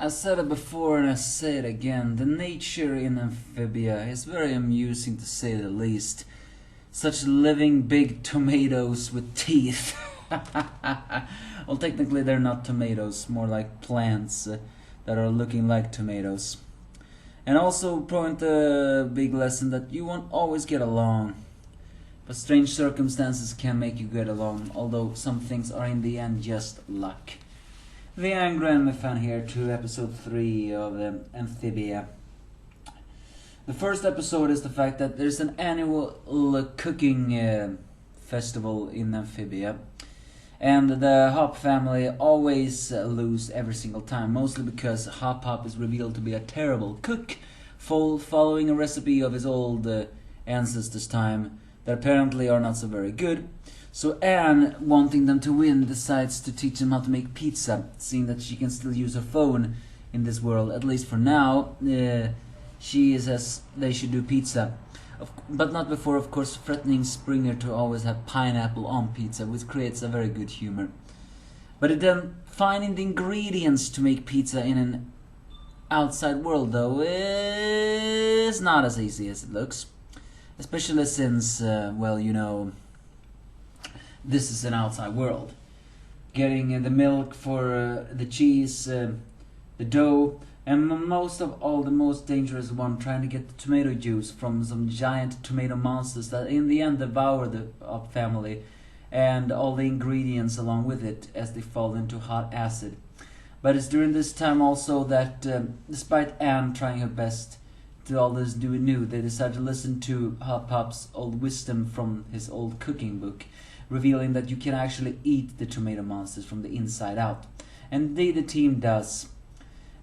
I said it before and I say it again, the nature in Amphibia is very amusing to say the least. Such living big tomatoes with teeth. Well, technically they're not tomatoes, more like plants that are looking like tomatoes. And also point a big lesson that you won't always get along. But strange circumstances can make you get along, although some things are in the end just luck. The Angry Anime Fan here to episode 3 of Amphibia. The first episode is the fact that there's an annual cooking festival in Amphibia. And the Hop family always lose every single time, mostly because Hop is revealed to be a terrible cook, following a recipe of his old ancestors' time that apparently are not so very good. So Anne, wanting them to win, decides to teach them how to make pizza, seeing that she can still use her phone in this world, at least for now. She says they should do pizza. But not before, of course, threatening Springer to always have pineapple on pizza, which creates a very good humor. But then finding the ingredients to make pizza in an outside world, though, is not as easy as it looks. Especially since, well, you know, this is an outside world. Getting the milk for the cheese, the dough, and most of all, the most dangerous one, trying to get the tomato juice from some giant tomato monsters that in the end devour the family and all the ingredients along with it as they fall into hot acid. But it's during this time also that, despite Anne trying her best to all this do new, they decide to listen to Hop's old wisdom from his old cooking book, revealing that you can actually eat the tomato monsters from the inside out. And the team does.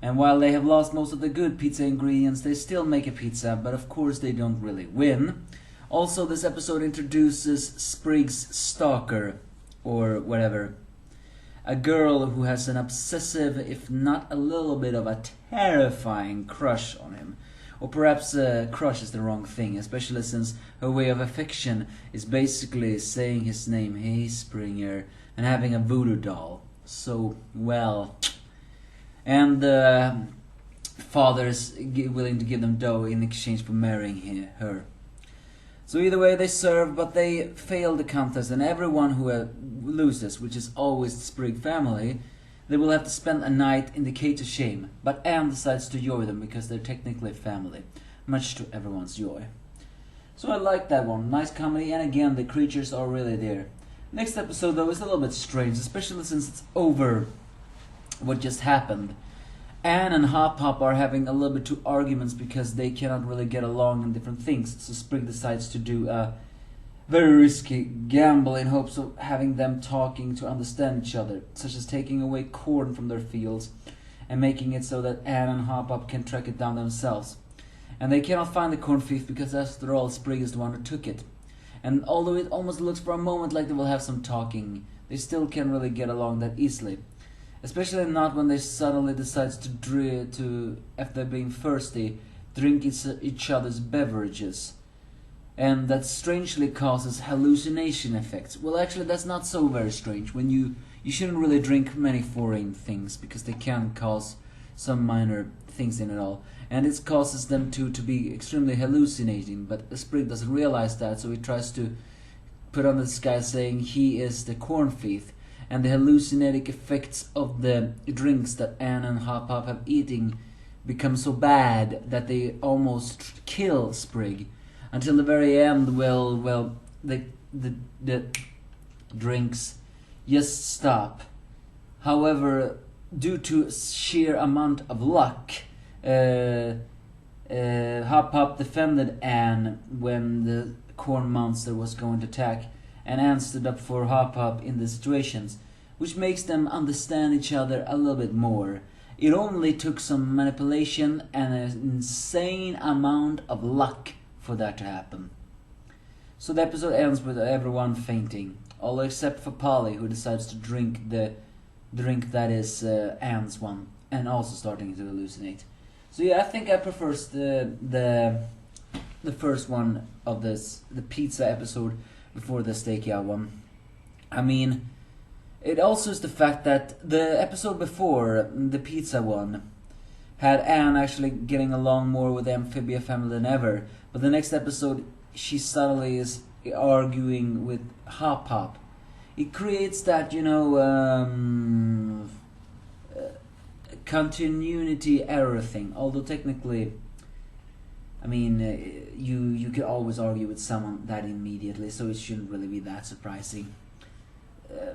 And while they have lost most of the good pizza ingredients, they still make a pizza, but of course they don't really win. Also, this episode introduces Sprig's stalker, or whatever. A girl who has an obsessive, if not a little bit of a terrifying crush on him. Or perhaps crush is the wrong thing, especially since her way of affection is basically saying his name, "Hey Springer," and having a voodoo doll. So, well. And the father is willing to give them dough in exchange for marrying her. So either way they serve, but they fail the contest, and everyone who loses, which is always the Sprig family, they will have to spend a night in the cage of shame. But Anne decides to join them because they're technically family, much to everyone's joy. So I like that one, nice comedy, and again the creatures are really there. Next episode though is a little bit strange, especially since it's over what just happened. Anne and Hop are having a little bit two arguments because they cannot really get along on different things. So Sprig decides to do a very risky gamble in hopes of having them talking to understand each other, such as taking away corn from their fields and making it so that Anne and Hop can track it down themselves. And they cannot find the corn thief because after all Sprig is the one who took it. And although it almost looks for a moment like they will have some talking, they still can't really get along that easily. Especially not when they suddenly decide to after being thirsty, drink each other's beverages. And that strangely causes hallucination effects. Well, actually that's not so very strange. When you shouldn't really drink many foreign things because they can cause some minor things in it all. And it causes them to be extremely hallucinating, but Sprig doesn't realize that, so he tries to put on this guy saying he is the corn thief. And the hallucinating effects of the drinks that Anne and Hop have eating become so bad that they almost kill Sprig. Until the very end, well, the drinks just stop. However, due to sheer amount of luck, Hop defended Anne when the corn monster was going to attack, and Anne stood up for Hop in the situations, which makes them understand each other a little bit more. It only took some manipulation and an insane amount of luck for that to happen. So the episode ends with everyone fainting, all except for Polly, who decides to drink the drink that is Anne's one, and also starting to hallucinate. So yeah, I think I prefer the first one of this, the pizza episode, before the Stakeout one. I mean, it also is the fact that the episode before, the pizza one, had Anne actually getting along more with the Amphibia family than ever. But the next episode, she suddenly is arguing with Hop Hop. It creates that, continuity error thing. Although technically, I mean, you could always argue with someone that immediately, so it shouldn't really be that surprising.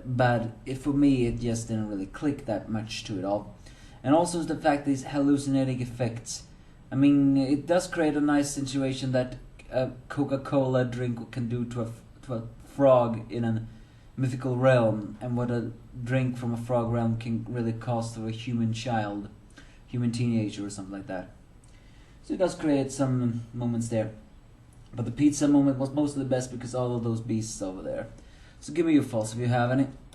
But for me, it just didn't really click that much to it all. And also the fact these hallucinating effects. I mean, it does create a nice situation that a Coca-Cola drink can do to a frog in a mythical realm, and what a drink from a frog realm can really cause to a human child, human teenager or something like that. So it does create some moments there. But the pizza moment was mostly the best because all of those beasts over there. So give me your thoughts if you have any.